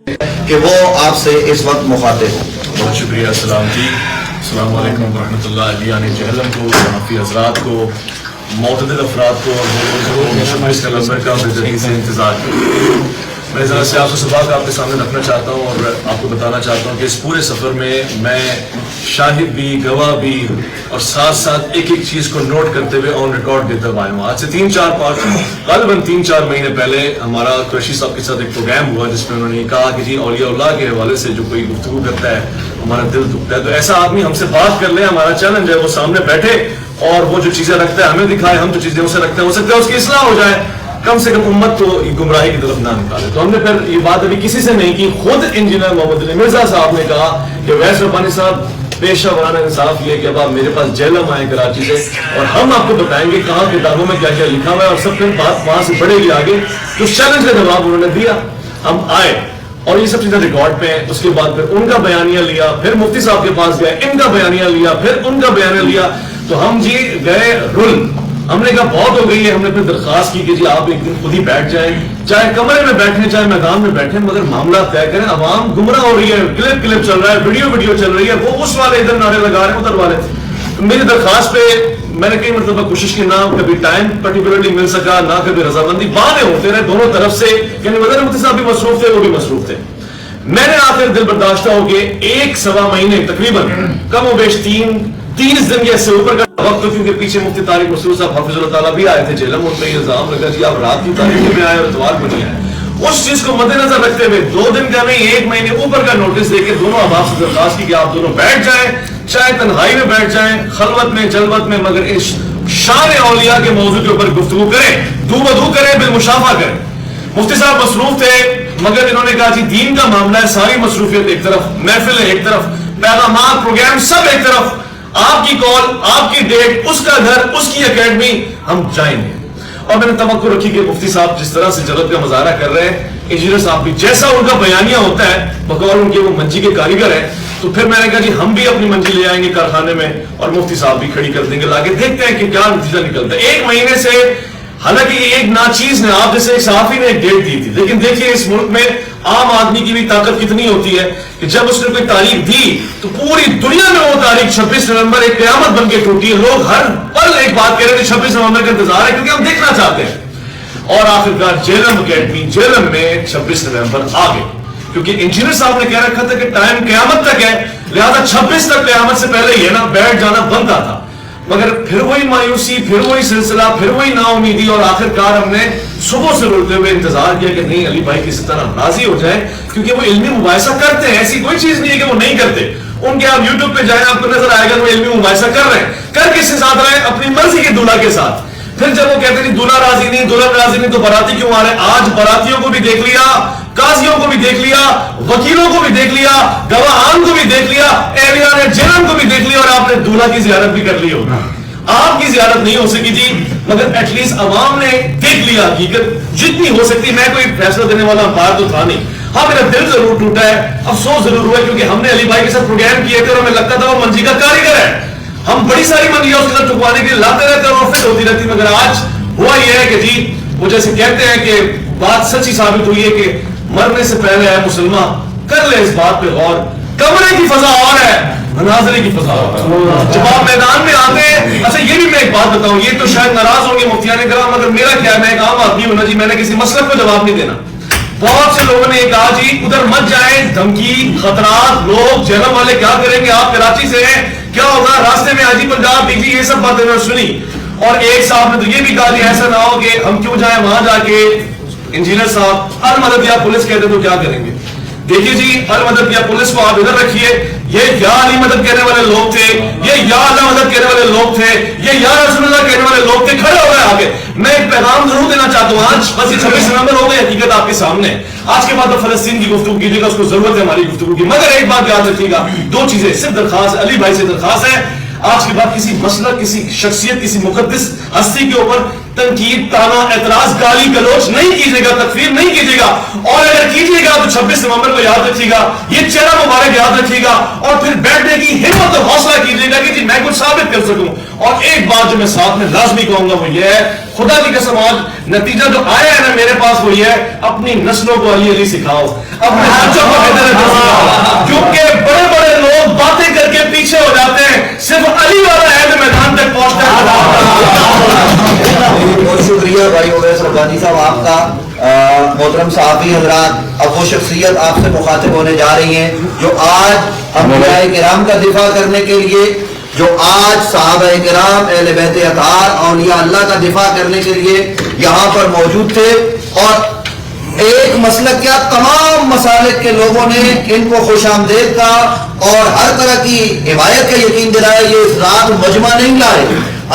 کہ وہ آپ سے اس وقت مخاطب ہوں. بہت شکریہ. السلام جی، السلام علیکم ورحمۃ اللہ. علیان جہلم کو، صحافی حضرات کو، معتدل افراد کو اور اس کلمبر کا بے دردی سے انتظار کریں. میں ذرا سے آپ کو سبق آپ کے سامنے رکھنا چاہتا ہوں اور آپ کو بتانا چاہتا ہوں کہ اس پورے سفر میں شاہد بھی، گواہ بھی اور ساتھ ساتھ ایک ایک چیز کو نوٹ کرتے ہوئے آن ریکارڈ دیتا ہوا آیا ہوں. آج سے 3-4 مہینے پہلے ہمارا قریشی صاحب کے ساتھ ایک پروگرام ہوا جس میں انہوں نے کہا کہ جی اولیاء اللہ کے حوالے سے جو کوئی گفتگو کرتا ہے ہمارا دل دکھتا ہے. تو ایسا آدمی ہم سے بات کر لے، ہمارا چیلنج ہے وہ سامنے بیٹھے اور وہ جو چیزیں رکھتا ہے ہمیں دکھائے، ہم جو چیزیں اسے رکھتے ہیں ہو سکتا ہے اس کی اصلاح ہو جائے، کم سے کم امت کو گمراہی کی طرف نہ نکالے. تو ہم نے پھر یہ بات ابھی کسی سے نہیں کی، خود انجینئر محمد علی مرزا صاحب نے کہا کہ ویس ربانی صاحب پیشہ ورانہ انصاف یہ کہ اب آپ میرے پاس جہلم آئے کراچی سے اور ہم آپ کو بتائیں گے کہاں کتابوں میں کیا کیا لکھا ہوا ہے اور سب پھر بات وہاں سے بڑھے گی آگے. تو اس چیلنج کا جواب انہوں نے دیا، ہم آئے اور یہ سب چیزیں ریکارڈ پہ ہیں. اس کے بعد پھر ان کا بیانیہ لیا، پھر مفتی صاحب کے پاس گئے، ان کا بیانیہ لیا، پھر ان کا بیانیہ لیا. تو ہم جی گئے رل، ہم نے کہا بہت ہو گئی ہے. ہم نے پھر درخواست کی کہ جی آپ ایک دن خود ہی بیٹھ جائیں، چاہے کمرے میں بیٹھیں چاہے میدان میں بیٹھیں، مگر معاملہ طے کریں. عوام گمراہ ہو رہی ہے، کلپ چل رہا ہے، ویڈیو چل رہی ہے، وہ اس والے ادھر نعرے لگا رہے ہیں ادھر والے. میری درخواست پہ میں نے کئی مرتبہ کوشش کی، نہ کبھی ٹائم پرٹیکولرلی مل سکا، نہ کبھی رضامندی، باتیں ہوتے رہے دونوں طرف سے. یعنی مدر مفتی صاحب بھی مصروف تھے، وہ بھی مصروف تھے. میں نے آخر دل برداشتہ ہو کے 1-1.25 مہینے تقریباً کم و بیش 30 دن یا سے اوپر کا وقت، کیونکہ پیچھے مفتی طارق مسعود صاحب حافظ اللہ تعالیٰ بھی آئے تھے جہلم. ان پہ یہ الزام لگا جی آپ رات کی تاریخ میں آئے اور اتوار کو نہیں آئے. اس چیز کو مد نظر رکھتے ہوئے 2 دن کا نہیں 1 مہینے اوپر کا نوٹس دے کے دونوں احباب سے درخواست کی کہ آپ دونوں بیٹھ جائیں، چاہے تنہائی میں بیٹھ جائیں، خلوت میں جلوت میں، مگر اس شان اولیاء کے موضوع کے اوپر گفتگو کریں، دو بدو کریں، بالمشافہ کریں. مفتی صاحب مصروف تھے مگر انہوں نے کہا جی دین کا معاملہ ہے، ساری مصروفیت ایک طرف، محفل ایک طرف، پیغامات، پروگرام سب ایک طرف، آپ کی کال، آپ کی ڈیٹ، اس کا گھر، اس کی اکیڈمی، ہم جائیں گے. اور میں نے توقع رکھی کہ مفتی صاحب جس طرح سے جلد کا مظاہرہ کر رہے ہیں، انجینئر صاحب بھی جیسا ان کا بیانیہ ہوتا ہے بقول ان کے وہ منجی کے کاریگر ہیں. تو پھر میں نے کہا جی ہم بھی اپنی منجی لے آئیں گے کارخانے میں اور مفتی صاحب بھی کھڑی کر دیں گے، لاگے دیکھتے ہیں کہ کیا نتیجہ نکلتا ہے. 1 مہینے سے حالانکہ یہ ایک ناچیز نے آپ جیسے ایک صحافی نے ایک ڈیٹ دی تھی، لیکن دیکھیے اس ملک میں عام آدمی کی بھی طاقت کتنی ہوتی ہے کہ جب اس نے کوئی تاریخ دی تو پوری دنیا میں وہ تاریخ 26 نومبر ایک قیامت بن کے ٹوٹی ہے. لوگ ہر پل ایک بات کہہ رہے تھے 26 نومبر کا انتظار ہے کیونکہ ہم دیکھنا چاہتے ہیں. اور آخرکار جہلم اکیڈمی جہلم میں 26 نومبر آ گئے کیونکہ انجینئر صاحب نے کہہ رکھا تھا کہ ٹائم قیامت تک ہے، لہذا 26 تک قیامت سے پہلے یہ نا بیٹھ جانا بنتا تھا. مگر پھر وہی مایوسی، پھر وہی سلسلہ، پھر وہی نا امیدی اور آخرکار ہم نے صبح سے رولتے ہوئے انتظار کیا کہ نہیں علی بھائی کسی طرح راضی ہو جائیں کیونکہ وہ علمی مباحثہ کرتے ہیں. ایسی کوئی چیز نہیں ہے کہ وہ نہیں کرتے. ان کے آپ یوٹیوب پہ جائیں آپ کو نظر آئے گا وہ علمی مباحثہ کر رہے ہیں. کر کس کے ساتھ رہے ہیں؟ اپنی مرضی کے دولہا کے ساتھ. پھر جب وہ کہتے ہیں دولہا راضی نہیں، دلہن راضی نہیں تو باراتی کیوں آ رہے ہیں؟ آج براتیوں کو بھی دیکھ لیا، قاضیوں کو بھی دیکھ لیا، وکیلوں کو بھی دیکھ لیا، گواہان کو بھی دیکھ لیا، اہلیان جہلم کو بھی دیکھ لیا اور آپ نے دولہا کی زیارت بھی کر لی ہوگا. آپ کی زیارت نہیں ہو سکی جی مگر ایٹ لیسٹ عوام نے دیکھ لیا حقیقت جتنی ہو سکتی. میں کوئی فیصلہ دینے والا امپائر تو تھا نہیں. ہاں میرا دل ضرور ٹوٹا ہے، افسوس ضرور ہوا ہے کیونکہ ہم نے علی بھائی کے ساتھ پروگرام کیے تھے اور ہمیں لگتا تھا وہ منجی کا کاریگر ہے. ہم بڑی ساری منجیاں اس کے ساتھ ٹکوانے کے لیے لاتے رہتے اور فٹ ہوتی رہتی. مگر آج ہوا یہ ہے کہ جی وہ جیسے کہتے ہیں کہ بات سچی ثابت ہوئی ہے کہ مرنے سے پہلے ہے مسلمان کر لے اس بات پہ غور. کمرے کی فضا اور ہے، مناظرے کی فضا اور ہے. جب آپ میدان میں آتے ہیں، اچھا یہ بھی میں ایک بات بتاؤں، یہ تو شاید ناراض ہوں گے مفتیان کرام مگر میرا کیا ہے، میں ایک عام آدمی ہوں نا جی، میں نے کسی مسئلہ کو جواب نہیں دینا. بہت سے لوگوں نے یہ کہا جی ادھر مت جائیں، دھمکی، خطرات، لوگ جہلم والے کیا کریں گے، آپ کراچی سے ہیں کیا ہوگا، راستے میں حاجی پنجاب دیجیے، یہ سب باتیں میں سنی. اور ایک صاحب نے تو یہ بھی کہا جی ایسا نہ ہو کہ ہم کیوں جائیں وہاں جا کے انجینئر صاحب المدد یا پولیس کہتے تو کیا کریں گے. دیکھیے جی المدد یا پولیس کو آپ ادھر رکھیے، یہ یا علی مدد کہنے والے لوگ تھے، یہ یا اللہ مدد کہنے والے لوگ تھے، یہ یا رسول اللہ کہنے والے لوگ تھے، کھڑے ہو گئے آگے. میں ایک پیغام ضرور دینا چاہتا ہوں، آج بس یہ 26 نومبر ہو گئی، حقیقت آپ کے سامنے. آج کے بعد تو فلسطین کی گفتگو کیجیے گا، اس کو ضرورت ہے ہماری گفتگو کی. مگر ایک بات یاد رکھیے گا، 2 چیزیں صرف درخواست علی بھائی سے درخواست ہے، آج کے بعد کسی مسئلہ، کسی شخصیت، کسی مقدس ہستی کے اوپر تنقید، تانا، اعتراض، گالی گلوچ نہیں کیجیے گا، تکفیر نہیں کیجیے گا. اور اگر کیجیے گا تو 26 نومبر کو یاد رکھیے گا، یہ چہرہ مبارک یاد رکھیے گا اور پھر بیٹھنے کی ہمت اور حوصلہ کیجیے گا کہ جی میں کچھ ثابت کر سکوں. اور ایک بات جو میں ساتھ میں لازمی کہوں گا وہ یہ ہے، خدا کی قسم آج نتیجہ جو آیا ہے نا میرے پاس وہ یہ ہے، اپنی نسلوں کو علی علی سکھاؤ، اپنے بچوں کو حیدر حیدر سکھاؤ، کیونکہ بڑے بڑے لوگ باتیں کر کے پیچھے ہو جاتے ہیں، صرف علی والا ہے جو میدان تک پہنچتا ہے۔ بہت شکریہ بھائی اویس ربانی صاحب آپ کا۔ محترم صحافی حضرات، اب وہ شخصیت آپ سے مخاطب ہونے جا رہی ہیں جو آج انبیاء کرام کا دفاع کرنے کے لیے، جو آج صحابہ کرام اہل بیت اطہار اولیاء اللہ کا دفاع کرنے کے لیے یہاں پر موجود تھے، اور ایک مسلک کیا تمام مسالک کے لوگوں نے ان کو خوش آمدید کہا اور ہر طرح کی حمایت کا یقین دلایا۔ یہ اس رات مجمع نہیں لائے،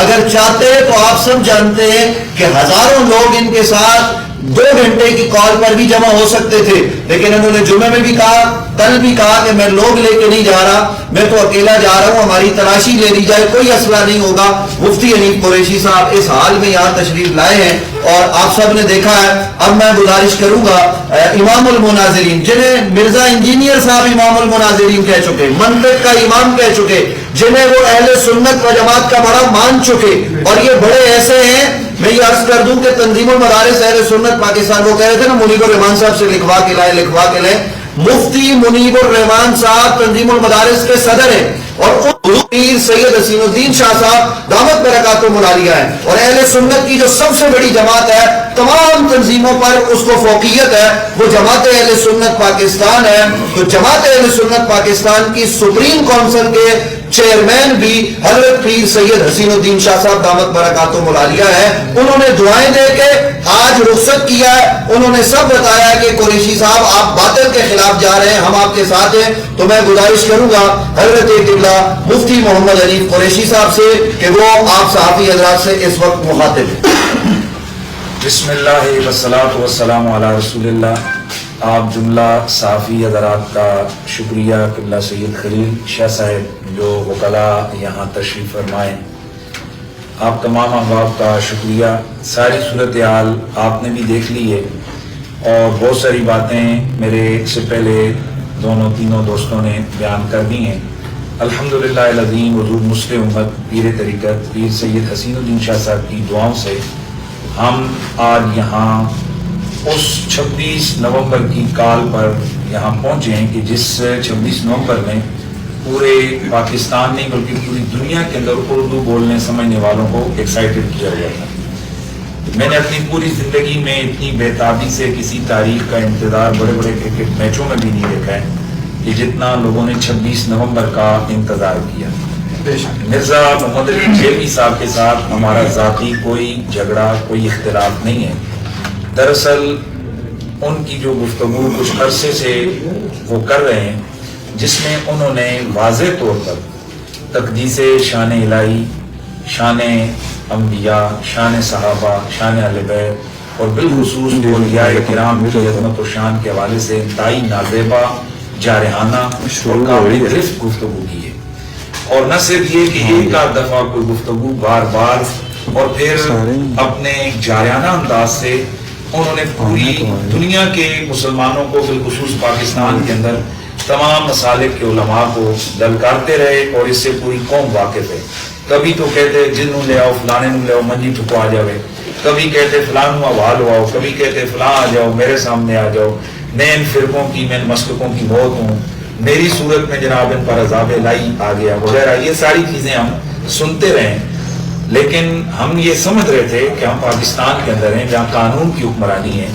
اگر چاہتے تو آپ سب جانتے ہیں کہ ہزاروں لوگ ان کے ساتھ 2 گھنٹے کی کال پر بھی جمع ہو سکتے تھے، لیکن انہوں نے جمعے میں بھی کہا، کل بھی کہا کہ میں لوگ لے کے نہیں جا رہا، میں تو اکیلا جا رہا ہوں، ہماری تلاشی لے لی جائے، کوئی مسئلہ نہیں ہوگا۔ مفتی حنیف قریشی صاحب اس حال میں یہاں تشریف لائے ہیں اور آپ سب نے دیکھا ہے۔ اب میں گزارش کروں گا امام المناظرین، جنہیں مرزا انجینئر صاحب امام المناظرین کہہ چکے، منطق کا امام کہہ چکے، جنہیں وہ اہل سنت و جماعت کا بڑا مان چکے، اور یہ بڑے ایسے ہیں، میں یہ عرض کر دوں کہ تنظیم المدارس اہل سنت پاکستان، وہ کہہ رہے تھے نا منیب الرحمان صاحب سے لکھوا کے لائے، مفتی منیب الرحمان صاحب تنظیم المدارس کے صدر ہیں، اور پیر سید حسین الدین شاہ صاحب دعوت برکاتہ ملالیہ ہیں، اور اہل سنت کی جو سب سے بڑی جماعت ہے، تمام تنظیموں پر اس کو فوقیت ہے، وہ جماعت اہل سنت پاکستان ہے۔ تو جماعت اہل سنت پاکستان کی سپریم کونسل کے چیئرمین بھی حضرت پیر سید حسین الدین شاہ صاحب دعوت برکاتہ ملالیہ ہے۔ انہوں نے دعائیں دے کے آج رخصت کیا ہے، انہوں نے سب بتایا کہ قریشی صاحب آپ باطل کے خلاف جا رہے ہیں، ہم آپ کے ساتھ ہیں۔ تو میں گزارش کروں گا حضرت قبلہ مفتی محمد حنیف قریشی صاحب سے کہ وہ آپ صحافی حضرات سے اس وقت مخاطب ہیں۔ بسم اللہ والصلاۃ والسلام علی رسول اللہ۔ آپ جملہ صحافی حضرات کا شکریہ، قبلہ سید خلیل شاہ صاحب جو وکلاء یہاں تشریف فرمائیں، آپ تمام احباب کا شکریہ۔ ساری صورتحال آپ نے بھی دیکھ لی ہے اور بہت ساری باتیں میرے سے پہلے تینوں دوستوں نے بیان کر دی ہیں۔ الحمدللہ العظیم حضور مسلم امت پیر طریقت پیر سید حسین الدین شاہ صاحب کی دعاؤں سے ہم آج یہاں اس 26 نومبر کی کال پر یہاں پہنچے ہیں کہ جس 26 نومبر میں پورے پاکستان نہیں بلکہ پوری دنیا کے اندر اردو بولنے سمجھنے والوں کو ایکسائٹڈ کیا گیا تھا۔ میں نے اپنی پوری زندگی میں اتنی بےتابی سے کسی تاریخ کا انتظار بڑے بڑے کرکٹ میچوں میں بھی نہیں دیکھا ہے کہ جتنا لوگوں نے 26 نومبر کا انتظار کیا۔ مرزا محمد علی جیلوی صاحب کے ساتھ ہمارا ذاتی کوئی جھگڑا کوئی اختلاف نہیں ہے، دراصل ان کی جو گفتگو کچھ عرصے سے وہ کر رہے ہیں جس میں انہوں نے واضح طور پر تقدیس شان الہی، شان انبیاء، شان صحابہ، شان اہل بیت اور بالخصوص اولیاء کرام کی عظمت و شان کے حوالے سے انتہائی نازیبا، جارحانہ اور قابل گرفت گفتگو کی ہے۔ اور نہ صرف یہ کہ ایک آدھ دفعہ کوئی گفتگو بار بار اور پھر اپنے جارحانہ انداز سے انہوں نے پوری دنیا کے مسلمانوں کو بالخصوص پاکستان کے اندر تمام مسالک کے علماء کو للکارتے رہے اور اس سے پوری قوم واقف ہے۔ کبھی تو کہتے جنوں لے آؤ، فلانے نوں لے آؤ، منجی ٹھکو آ جاوے، کبھی کہتے فلاں نوں حوال ہو آؤ، کبھی کہتے فلاں آ جاؤ، میرے سامنے آ جاؤ، میں ان فرقوں کی، میں ان مسلکوں کی موت ہوں، میری صورت میں جناب ان پر عذاب الہی آ گیا وغیرہ، یہ ساری چیزیں ہم سنتے رہے۔ لیکن ہم یہ سمجھ رہے تھے کہ ہم پاکستان کے اندر ہیں جہاں قانون کی حکمرانی ہے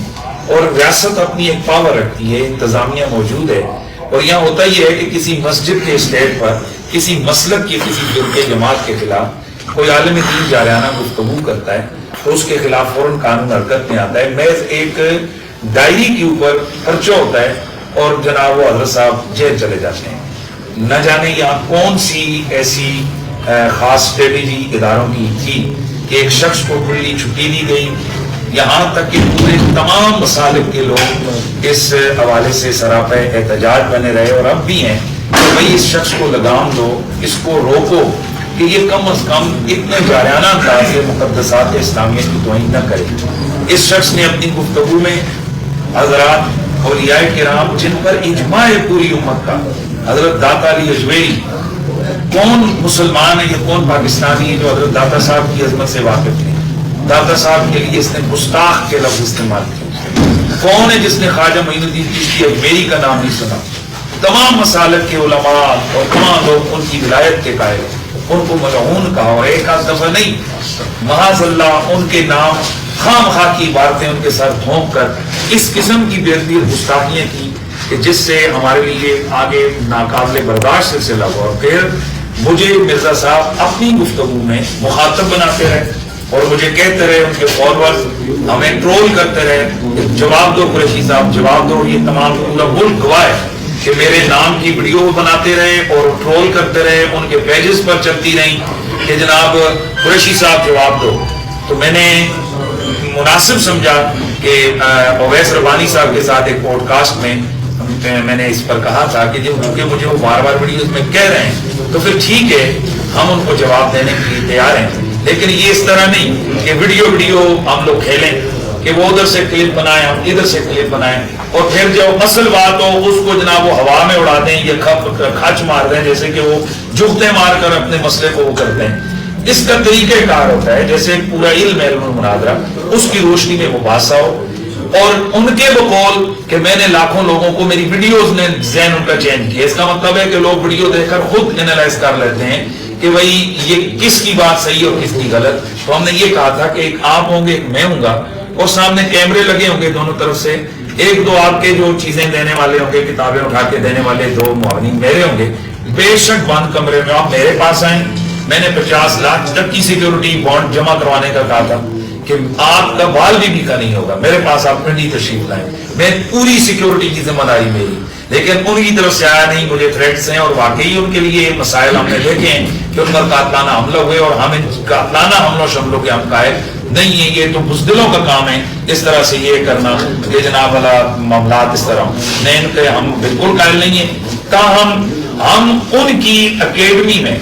اور ریاست اپنی ایک پاور رکھتی ہے، انتظامیہ موجود ہے، اور یہاں ہوتا یہ ہے کہ کسی مسجد کے اسٹیج پر کسی مسلک کی کسی فرقے جماعت کے خلاف کوئی عالم دین جارحانہ گفتگو کرتا ہے تو اس کے خلاف فوراً قانون حرکت میں آتا ہے، محض ایک ڈائری کے اوپر پرچہ ہوتا ہے اور جناب وہ حضرت صاحب جیل چلے جاتے ہیں۔ نہ جانے یہاں کون سی ایسی خاص اسٹریٹجی اداروں کی تھی کہ ایک شخص کو کھلی چھٹی دی گئی، یہاں تک کہ پورے تمام مسالک کے لوگ اس حوالے سے سراپے احتجاج بنے رہے اور اب بھی ہیں کہ بھئی اس شخص کو لگام دو، اس کو روکو کہ یہ کم از کم اتنے جارحانہ انداز سے مقدسات اسلامیہ کی توہین نہ کرے۔ اس شخص نے اپنی گفتگو میں حضرات اولیاء کرام جن پر اجماع پوری امت کا، حضرت داتا علی اجویری کون مسلمان ہے، یہ کون پاکستانی ہے جو حضرت داتا صاحب کی عظمت سے واقف نہیں؟ داتا صاحب کے لیے اس نے گستاخ کے لفظ استعمال کیا۔ کون ہے جس نے خواجہ معین الدین چشتی اجمیری کا نام نہیں سنا؟ تمام مسالک کے علماء اور تمام لوگ ان کی ولایت کے قائل، ان کو ملعون کہا، اور ایک آدھ دفعہ نہیں، معاذ اللہ ان کے نام خام خواہ کی عبارتیں ان کے سر دھونک کر اس قسم کی بے ادبی اور گستاخیاں کی کہ جس سے ہمارے لیے آگے ناقابل برداشت سلسلہ ہوا۔ اور پھر مجھے مرزا صاحب اپنی گفتگو میں مخاطب بناتے رہے اور مجھے کہتے رہے، ان کے فالوورز ہمیں ٹرول کرتے رہے، جواب دو قریشی صاحب، جواب دو۔ یہ تمام پورا ملک گواہ ہے کہ میرے نام کی ویڈیو بناتے رہے اور ٹرول کرتے رہے، ان کے پیجز پر چلتی رہیں کہ جناب قریشی صاحب جواب دو۔ تو میں نے مناسب سمجھا کہ اویس ربانی صاحب کے ساتھ ایک پوڈ کاسٹ میں نے اس پر کہا تھا کہ جب کیونکہ مجھے وہ بار بار ویڈیوز میں کہہ رہے ہیں تو پھر ٹھیک ہے، ہم ان کو جواب دینے کے لیے تیار ہیں، لیکن یہ اس طرح نہیں کہ ویڈیو ہم لوگ کھیلیں کہ وہ ادھر سے کلپ بنائیں، ہم ادھر سے کلپ بنائیں، اور پھر جب اصل بات ہو اس کو جناب وہ ہوا میں اڑا دیں یا کھچ مار دیں، جیسے کہ وہ جھکتے مار کر اپنے مسئلے کو وہ کرتے ہیں۔ اس کا طریقہ کار ہوتا ہے جیسے ایک پورا علم المناظرہ، اس کی روشنی میں مباحثہ ہو، اور ان کے بقول کہ میں نے لاکھوں لوگوں کو میری ویڈیوز نے ذہن ان کا چینج کیا۔ اس کا مطلب ہے کہ لوگ ویڈیو دیکھ کر خود انالائز کر لیتے ہیں کہ بھائی یہ کس کی بات صحیح اور کس کی غلط۔ تو ہم نے یہ کہا تھا کہ ایک آپ ہوں گے، ایک میں ہوں گا، اور سامنے کیمرے لگے ہوں گے دونوں طرف سے، ایک دو آپ کے جو چیزیں دینے والے ہوں گے، کتابیں اٹھا کے دینے والے دو معاونین میرے ہوں گے۔ بے شک بند کمرے میں آپ میرے پاس آئیں، میں نے 50 لاکھ تک کی سیکیورٹی بانڈ جمع کروانے کا کہا تھا کہ آپ کا بال بھی بھیکا نہیں ہوگا، میرے پاس آپ پنڈی تشریف لائیں، میں پوری سیکیورٹی کی ذمہ داری میری، لیکن ان کی طرف سے آیا نہیں، مجھے تھریٹس ہیں، اور واقعی ان کے لیے مسائل ہم نے دیکھے ہیں کہ ان پر قاتلانہ حملہ ہوئے، اور ہم ان قاتلانہ حملوں شملوں کے ہم قائل نہیں ہیں۔ یہ تو بزدلوں کا کام ہے اس طرح سے یہ کرنا کہ جناب والا معاملات اس طرح نہیں، ان کے ہم بالکل قائل نہیں ہیں۔ تاہم ہم ان کی اکیڈمی میں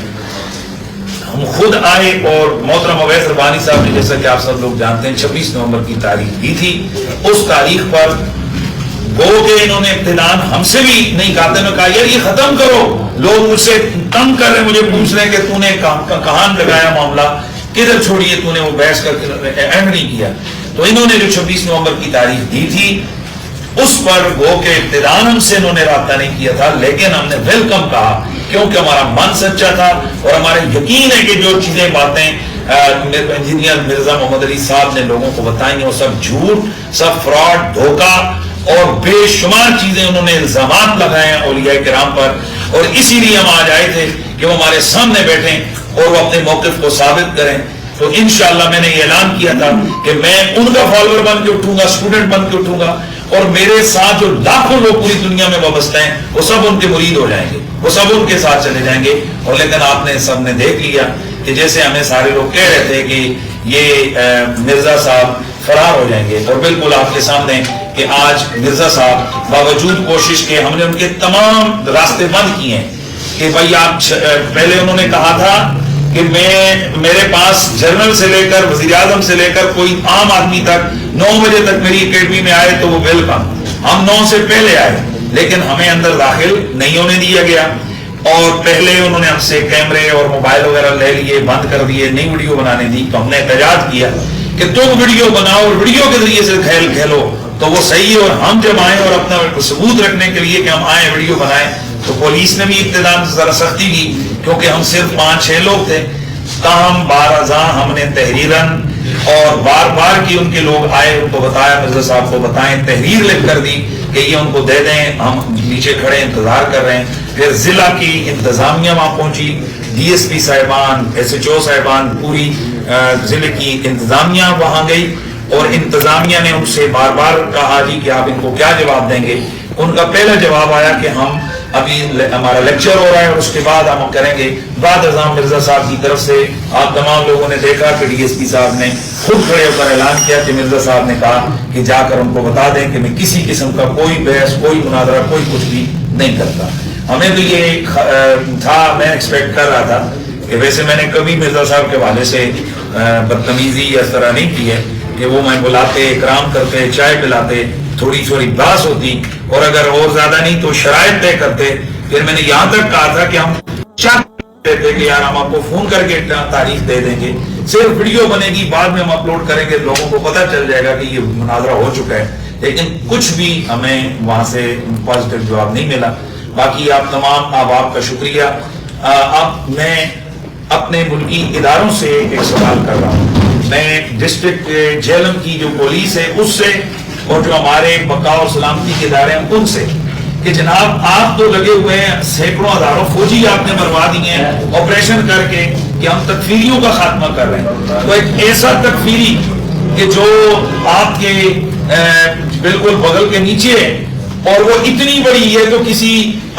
ہم خود آئے، اور محترم اویس ربانی صاحب نے جیسا کہ آپ سب لوگ جانتے ہیں 26 نومبر کی تاریخ دی تھی، اس تاریخ پر گو کہ انہوں نے ابتدان ہم سے بھی نہیں کہتے، میں کہا یار یہ ختم کرو، لوگ مجھ سے تنگ کر رہے ہیں، مجھے پوچھ رہے ہیں کہ تو نے کہاں لگایا معاملہ، کدھر چھوڑیے تو نے وہ بحث کر کے اینڈ نہیں کیا۔ تو انہوں نے جو 26 نومبر کی تاریخ دی تھی اس پر گو کہ ابتدان ہم سے انہوں نے رابطہ نہیں کیا تھا، لیکن ہم نے ویلکم کہا کیونکہ ہمارا من سچا تھا، اور ہمارے یقین ہے کہ جو چیزیں باتیں انجینئر مرزا محمد علی صاحب نے لوگوں کو بتائیں وہ سب جھوٹ، سب فراڈ، دھوکہ اور بے شمار چیزیں انہوں نے الزامات لگائے ہیں اولیاء کرام پر، اور اسی لیے ہم آج آئے تھے کہ وہ ہمارے سامنے بیٹھیں اور وہ اپنے موقف کو ثابت کریں۔ تو انشاءاللہ میں نے یہ اعلان کیا تھا کہ میں ان کا فالوور بن کے اٹھوں گا، اسٹوڈنٹ بن کے اٹھوں گا، اور میرے ساتھ جو لاکھوں لوگ پوری دنیا میں وابستہ ہیں وہ سب ان کے مرید ہو جائیں گے، وہ سب ان کے ساتھ چلے جائیں گے۔ اور لیکن آپ نے سب نے دیکھ لیا کہ جیسے ہمیں سارے لوگ کہہ رہے تھے کہ یہ مرزا صاحب فرار ہو جائیں گے، اور بالکل آپ کے سامنے کہ آج مرزا صاحب باوجود کوشش کے ہم نے ان کے تمام راستے بند کیے ہیں کہ بھائی آپ پہلے انہوں نے کہا تھا کہ میرے پاس جنرل سے لے کر وزیر اعظم سے لے کر کوئی عام آدمی تک 9 بجے تک میری اکیڈمی میں آئے تو وہ ویلکم، ہم 9 سے پہلے آئے، لیکن ہمیں اندر داخل نہیں ہونے دیا گیا، اور پہلے انہوں نے ہم سے کیمرے اور موبائل وغیرہ لے لیے، بند کر دیے، نہیں ویڈیو بنانے دی۔ تو ہم نے احتجاج کیا کہ تم ویڈیو بناؤ اور ویڈیو کے ذریعے سے کھیلو تو وہ صحیح ہے، اور ہم جب آئیں اور اپنا ثبوت رکھنے کے لیے کہ ہم آئیں ویڈیو بنائیں تو پولیس نے بھی ابتدا ذرا سختی کی کیونکہ ہم صرف 5-6 لوگ تھے۔ تاہم بارازاں ہم نے تحریراً اور بار بار کی ان کے لوگ آئے، ان کو بتایا، مرزا صاحب کو بتائیں، تحریر لکھ کر دی کہ یہ ان کو دے دیں، ہم نیچے کھڑے انتظار کر رہے ہیں۔ پھر ضلع کی انتظامیہ وہاں پہنچی، ڈی ایس پی صاحبان، ایس ایچ او صاحبان، پوری ضلع کی انتظامیہ وہاں گئی، اور انتظامیہ نے ان سے بار بار کہا جی کہ آپ ان کو کیا جواب دیں گے۔ ان کا پہلا جواب آیا کہ ہم ابھی ہمارا لیکچر ہو رہا ہے اور اس کے بعد ہم کریں گے۔ بعد ازاں مرزا صاحب کی طرف سے آپ تمام لوگوں نے دیکھا کہ ڈی ایس پی صاحب نے خود کھڑے ہو کر اعلان کیا کہ مرزا صاحب نے کہا کہ جا کر ان کو بتا دیں کہ میں کسی قسم کا کوئی بحث، کوئی مناظرہ، کوئی کچھ بھی نہیں کرتا۔ ہمیں تو یہ تھا، میں ایکسپیکٹ کر رہا تھا کہ ویسے میں نے کبھی مرزا صاحب کے حوالے سے بدتمیزی یا اس طرح نہیں کی ہے کہ وہ میں بلاتے، اکرام کرتے، چائے پلاتے، تھوڑی تھوڑی بحث ہوتی، اور اگر اور زیادہ نہیں تو شرائط طے کرتے۔ پھر میں نے یہاں تک کہا تھا کہ ہم تھے کہ یار ہم آپ کو فون کر کے تاریخ دے دیں گے, صرف ویڈیو بنے گی, بعد میں ہم اپلوڈ کریں گے, لوگوں کو پتہ چل جائے گا کہ یہ مناظرہ ہو چکا ہے, لیکن کچھ بھی ہمیں وہاں سے پازیٹیو جواب نہیں ملا. باقی آپ تمام احباب کا شکریہ. اب میں اپنے ملکی اداروں سے ایک سوال کر رہا ہوں, میں ڈسٹرکٹ جہلم کی جو پولیس ہے اس سے, اور جو ہمارے بقاء اور سلامتی کے ادارے ہیں ان سے, کہ جناب آپ تو لگے ہوئے ہیں, سینکڑوں ہزاروں فوجی آپ نے مروا دیے ہیں آپریشن کر کے کہ ہم تکفیریوں کا خاتمہ کر رہے ہیں. تو ایک ایسا تکفیری کہ جو آپ کے بالکل بغل کے نیچے ہے, اور وہ اتنی بڑی ہے تو کسی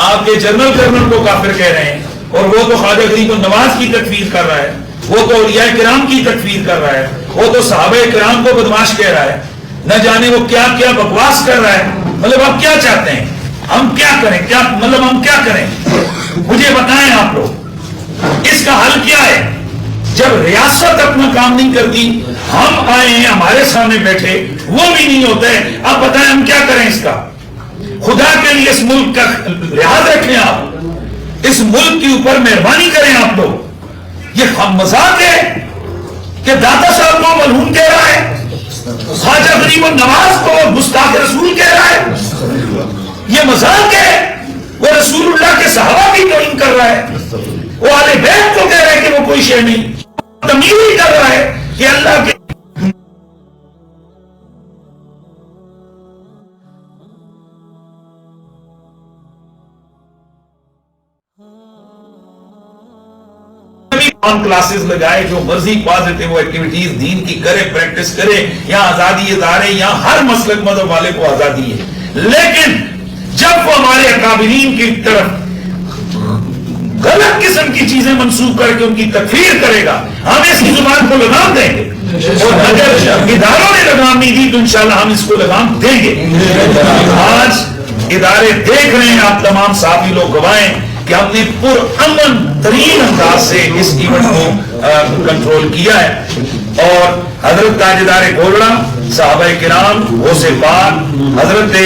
آپ کے جنرل کرنل کو کافر کہہ رہے ہیں, اور وہ تو خواجہ غریب النواز کی تکفیر کر رہا ہے, وہ تو اولیاء کرام کی تکفیر کر رہا ہے, وہ تو صحابہ کرام کو بدماش کہہ رہا ہے, نہ جانے وہ کیا کیا بکواس کر رہا ہے. مطلب آپ کیا چاہتے ہیں, ہم کیا کریں, کیا مطلب ہم کیا کریں, مجھے بتائیں آپ لوگ اس کا حل کیا ہے. جب ریاست اپنا کام نہیں کرتی, ہم آئے ہیں ہمارے سامنے بیٹھے, وہ بھی نہیں ہوتا ہے, آپ بتائیں ہم کیا کریں اس کا. خدا کے لیے اس ملک کا لحاظ رکھیں, آپ اس ملک کے اوپر مہربانی کریں آپ لوگ. یہ مذاق ہے کہ داتا صاحب کو ملعون کہہ رہا ہے, خواجہ غریب النواز کو گستاخ رسول کہہ رہا ہے, یہ مذاق ہے. وہ رسول اللہ کے صحابہ کی توہین کر رہا ہے, وہ اہل بیت کو کہہ رہا ہے کہ وہ کوئی شے نہیں, تمیز ہی کر رہا ہے کہ اللہ کے کلاسز لگائے, جو مرضی پازیٹیو ایکٹیویٹیز دین کی کرے, پریکٹس کرے. یہاں آزادی ادارے, یہاں ہر مسلک مذہب والے کو آزادی ہے, لیکن جب وہ ہمارے اکابرین کی طرف غلط قسم کی چیزیں منسوخ کر کے ان کی تکفیر کرے گا, ہم اس کی زبان کو لگام دیں گے. اور اگر اداروں نے لگام نہیں دی تو انشاءاللہ ہم اس کو لگام دیں گے. آج ادارے دیکھ رہے ہیں, آپ تمام صحافی لوگ گواہیں کہ ہم نے پرامن ترین انداز سے اس ایونٹ کو کنٹرول کیا ہے. اور حضرت تاجدار گولڑا, صحابہ کرام, غوث پاک, حضرت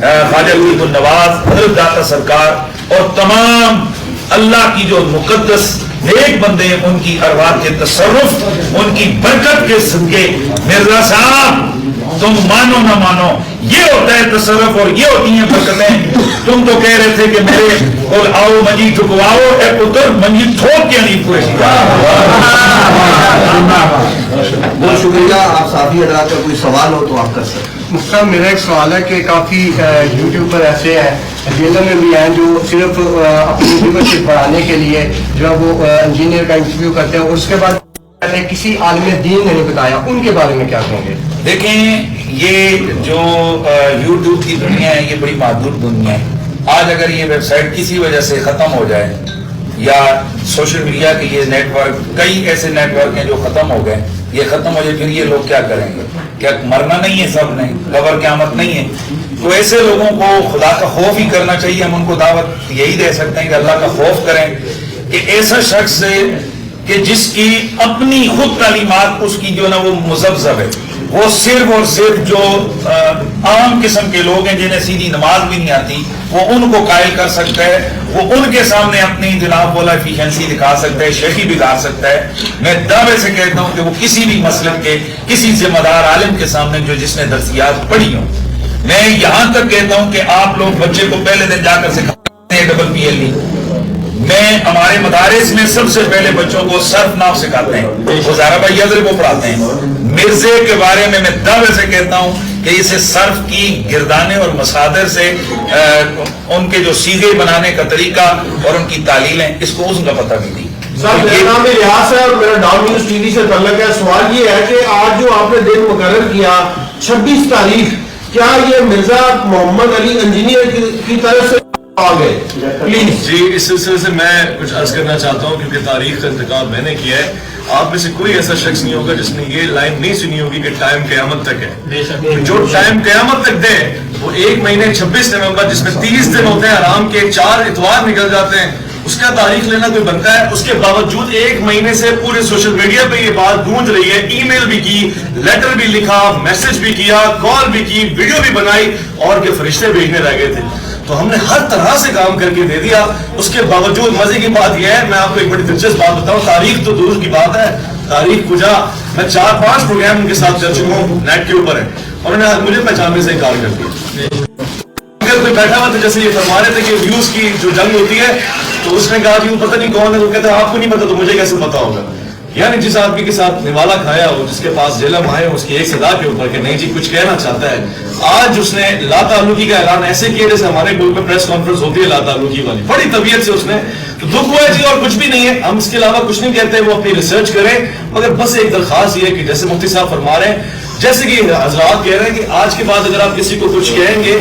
خواجہ غریب النواز, حضرت داتا سرکار, اور تمام اللہ کی جو مقدس نیک بندے ہیں, ان کی ارواح کے تصرف, ان کی برکت کے صدقے. مرزا صاحب تم مانو نہ مانو, یہ ہوتا ہے تصرف اور یہ ہوتی ہیں برکتیں. تم تو کہہ رہے تھے کہ میرے اور آؤ منجی ٹھکواؤ, اے پتر منجی ٹھوک کے نہیں پورے. بہت شکریہ. آپ صحافی حضرات کا کوئی سوال ہو تو آپ کر سکتے ہیں. مختار, میرا ایک سوال ہے کہ کافی یوٹیوب پر ایسے ہیں, جیلوں میں بھی ہیں, جو صرف اپنی لیڈرشپ بڑھانے کے لیے جو ہے وہ انجینئر کا انٹرویو کرتے ہیں, اور اس کے بعد کسی عالم دین نے نہیں بتایا, ان کے بارے میں کیا کہیں گے؟ دیکھیں, یہ جو یوٹیوب کی دنیا ہے یہ بڑی محدود دنیا ہے. آج اگر یہ ویب سائٹ کسی وجہ سے ختم ہو جائے, یا سوشل میڈیا کے یہ نیٹ ورک, کئی ایسے نیٹ ورک ہیں جو ختم ہو گئے, یہ ختم ہو جائے, پھر یہ لوگ کیا کریں گے؟ کیا مرنا نہیں ہے سب نے, قبر قیامت نہیں ہے؟ تو ایسے لوگوں کو خدا کا خوف ہی کرنا چاہیے. ہم ان کو دعوت یہی دے سکتے ہیں کہ اللہ کا خوف کریں, کہ ایسا شخص کہ جس کی اپنی خود تعلیمات اس کی جو نا وہ مذبذب ہے, وہ صرف اور صرف جو عام قسم کے لوگ ہیں جنہیں سیدھی نماز بھی نہیں آتی, وہ ان کو قائل کر سکتا ہے, وہ ان کے سامنے اپنی جناب والا ایفیشنسی دکھا سکتا ہے, شیخی بگاڑ سکتا ہے. میں دعوے سے کہتا ہوں کہ وہ کسی بھی مسلک کے کسی ذمہ دار عالم کے سامنے جو جس نے درسیات پڑھی ہوں, میں یہاں تک کہتا ہوں کہ آپ لوگ بچے کو پہلے دن جا کر سکھاتے ہیں PLE. میں ہمارے مدارس میں سب سے پہلے بچوں کو صرف ناو سکھاتے ہیں, وہ زہرا بھائی حضرت کو پڑھاتے ہیں. مرزے کے بارے میں دعوے سے کہتا ہوں کہ اسے صرف کی گردانے اور مصادر سے ان کے جو سیغے بنانے کا طریقہ اور ان کی تعلیلیں, اس کو اس کا پتہ بھی نہیں. صاحب میرا نام ریاض ہے اور میرا ڈاؤن نیوز TV سے تعلق ہے. سوال یہ ہے کہ آج جو آپ نے دن مقرر کیا 26 تاریخ, کیا یہ مرزا محمد علی انجینئر کی طرف سے پلیز؟ جی, اس سلسلے سے میں کچھ عرض کرنا چاہتا ہوں, کیونکہ تاریخ کا انتخاب میں نے کیا ہے. آپ میں سے کوئی ایسا شخص نہیں ہوگا جس نے یہ لائن نہیں سنی ہوگی کہ ٹائم قیامت تک ہے. جو ٹائم قیامت تک دے وہ 1 مہینے 26 نومبر, جس میں 30 دن ہوتے ہیں, آرام کے 4 اتوار نکل جاتے ہیں, اس کا تاریخ لینا کوئی بنتا ہے؟ اس کے باوجود 1 مہینے سے پورے سوشل میڈیا پہ یہ بات گونج رہی ہے. ای میل بھی کی, لیٹر بھی لکھا, میسج بھی کیا, کال بھی کی, ویڈیو بھی بنائی, اور کہ فرشتے بھیجنے رہ گئے تھے. تو ہم نے ہر طرح سے کام کر کے دے دیا. اس کے باوجود مزے کی بات یہ ہے, میں آپ کو ایک بڑی دلچسپ بات بتاؤں, تاریخ تو دور کی بات ہے, تاریخ کجا, میں 4-5 پروگرام ان کے ساتھ کر چکا ہوں, نیٹ کے اوپر ہے, اور انہوں نے مجھے پہچاننے سے انکار کر دیا. اگر کوئی بیٹھا ہوا تھا, جیسے یہ فرما رہے تھے کہ ویوز کی جو جنگ ہوتی ہے, تو اس نے کہا کہ وہ پتہ نہیں کون ہے, وہ کہتے ہیں آپ کو نہیں پتا تو مجھے کیسے پتا ہوگا. یعنی جس آدمی کے ساتھ نوالا کھایا ہو, جس کے پاس جیلم آئے, اس کی ایک صدا کے اوپر کہ نہیں جی کچھ کہنا چاہتا ہے, آج اس نے لا تعلقی کا اعلان ایسے کیا جیسے ہمارے ملک میں پریس کانفرنس ہوتی ہے لا تعلقی والی, بڑی طبیعت سے اس نے, تو دکھ ہوا ہے جی, اور کچھ بھی نہیں ہے, ہم اس کے علاوہ کچھ نہیں کہتے, وہ اپنی ریسرچ کریں. مگر بس ایک درخواست یہ ہے کہ جیسے مفتی صاحب فرما رہے ہیں, جیسے کہ حضرات کہہ رہے ہیں کہ آج کے بعد اگر آپ کسی کو کچھ کہیں گے,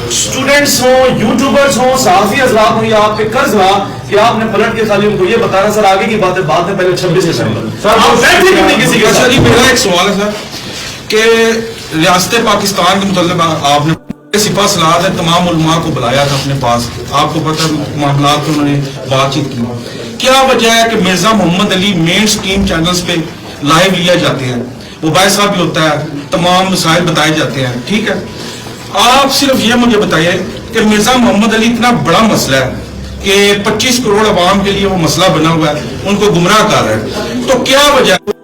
اسٹوڈنٹس ہوں, یوٹیوبرز ہوں, صحافی حضرات ہوں, یا آپ پہ قرض رہا کہ آپ نے پلٹ کے خالی ان کو یہ بتانا سر آگے کی باتیں بعد میں, پہلے 26 دسمبر آپ بیٹھے کیوں نہیں کسی کے ساتھ. میرا ایک سوال ہے سر کہ ریاست پاکستان کے متعلق آپ نے سپاہ سلاد ہے تمام علماء کو بلایا تھا اپنے پاس, آپ کو پتہ معاملات کو انہوں نے بات چیت کی, کیا وجہ ہے کہ مرزا محمد علی مین سٹریم چینلز پہ لائیو لیا جاتے ہیں, وہ باعث صاحب بھی ہوتا ہے, تمام مسائل بتائے جاتے ہیں, ٹھیک ہے, آپ صرف یہ مجھے بتائیے کہ مرزا محمد علی اتنا بڑا مسئلہ ہے کہ 25 کروڑ عوام کے لیے وہ مسئلہ بنا ہوا ہے, ان کو گمراہ کر رہا ہے, تو کیا وجہ ہے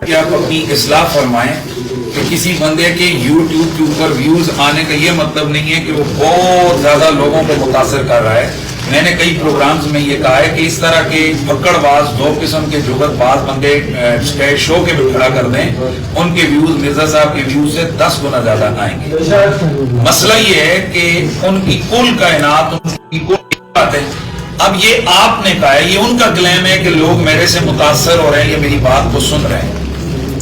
کہ آپ اپنی اصلاح فرمائیں کہ کسی بندے کے یوٹیوب کے اوپر ویوز آنے کا یہ مطلب نہیں ہے کہ وہ بہت زیادہ لوگوں کو متاثر کر رہا ہے. میں نے کئی پروگرامز میں یہ کہا ہے کہ اس طرح کے پکڑ باز, دو قسم کے جگت باز بندے اسٹیج شو کے بھی کھڑا کر دیں, ان کے ویوز مرزا صاحب کے ویوز سے 10 گنا زیادہ آئیں گے. مسئلہ یہ ہے کہ ان کی کل کائنات, ان کی کل باتیں, اب یہ آپ نے کہا ہے, یہ ان کا کلیم ہے کہ لوگ میرے سے متاثر ہو رہے ہیں, یہ میری بات کو سن رہے ہیں.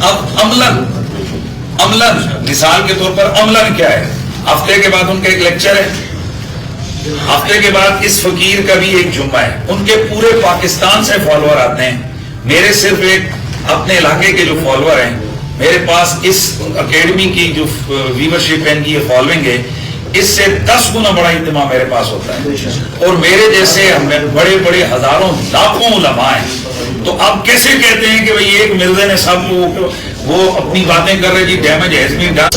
اب عملاً مثال کے طور پر عملاً کیا ہے, ہفتے کے بعد ان کا ایک لیکچر ہے, ہفتے کے بعد اس فقیر کا بھی ایک جمعہ ہے, ان کے پورے پاکستان سے فالوور آتے ہیں. میرے صرف ایک اپنے علاقے کے جو فالوور ہیں, میرے پاس اس اکیڈمی کی جو ویورشپ ہے, ان کی یہ فالوئنگ ہے, اس سے 10 گنا بڑا اہتمام میرے پاس ہوتا ہے. اور میرے جیسے بڑے بڑے ہزاروں لاکھوں علماء ہیں. تو آپ کیسے کہتے ہیں کہ بھئی ایک مرزا نے سب وہ اپنی باتیں کر رہے جی damage has been done.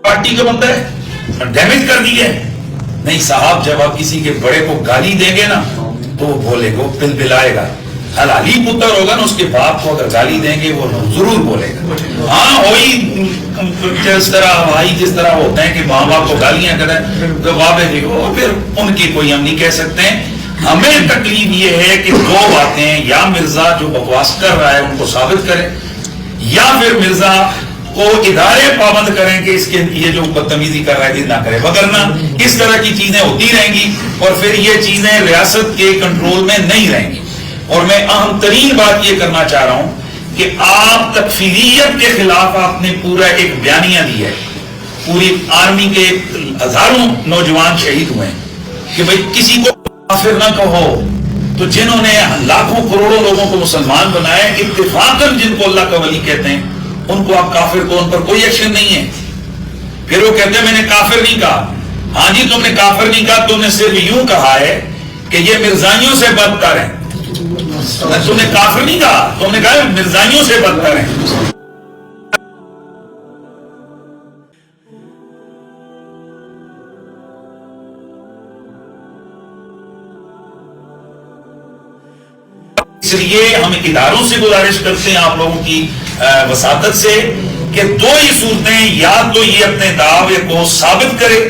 Party کا بندہ ہے, ڈیمیج کر دی ہے. نہیں صاحب, جب آپ کسی کے بڑے کو گالی دیں گے نا تو وہ بولے گا, بل بلائے گا. حلالی پتر ہوگا نا, اس کے باپ کو اگر گالی دیں گے وہ ضرور بولے گا. ہاں وہی جس طرح ہوتے ہیں کہ ماں باپ کو گالیاں کریں تو واپس دیکھو, پھر ان کی کوئی ہم نہیں کہہ سکتے ہیں. ہمیں تکلیف یہ ہے کہ دو باتیں, یا مرزا جو بکواس کر رہا ہے ان کو ثابت کریں, یا پھر مرزا کو ادارے پابند کریں کہ اس کے یہ جو بدتمیزی کر رہا ہے یہ نہ کرے, وگرنہ اس طرح کی چیزیں ہوتی رہیں گی اور پھر یہ چیزیں ریاست کے کنٹرول میں نہیں رہیں گی. اور میں اہم ترین بات یہ کرنا چاہ رہا ہوں کہ آپ تکفیریت کے خلاف آپ نے پورا ایک بیانیہ دیا ہے, پوری آرمی کے ہزاروں نوجوان شہید ہوئے ہیں کہ بھئی کسی کو کافر نہ کہو. تو جنہوں نے لاکھوں کروڑوں لوگوں کو مسلمان بنایا, اتفاقاً جن کو اللہ کا ولی کہتے ہیں, ان کو آپ کافر کو, ان پر کوئی ایکشن نہیں ہے. پھر وہ کہتے ہیں میں نے کافر نہیں کہا. ہاں جی تم نے کافر نہیں کہا, تم نے صرف یوں کہا ہے کہ یہ مرزائیوں سے بدتر ہیں. تم نے کافر نہیں کہا, تم نے کہا مرزائیوں سے بدتر ہیں. اس لیے ہم اداروں سے گزارش کرتے ہیں, آپ لوگوں کی وساطت سے, کہ دو ہی صورتیں, یا تو یہ اپنے دعوے کو ثابت کرے,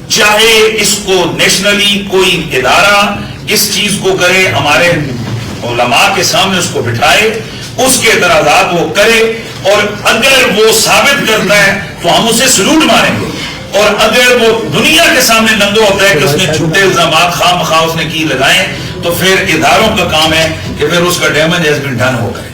چاہے اس کو نیشنلی کوئی ادارہ اس چیز کو کرے, ہمارے علماء کے سامنے اس کو بٹھائے, اس کے اعتراضات وہ کرے, اور اگر وہ ثابت کرتا ہے تو ہم اسے سلوٹ ماریں گے, اور اگر وہ دنیا کے سامنے ننگا ہوتا ہے کہ اس نے جھوٹے الزامات خواہ مخواہ اس نے کی لگائیں, تو پھر اداروں کا کام ہے کہ پھر اس کا ڈیمیج ہیز بین ڈن ہو گئے.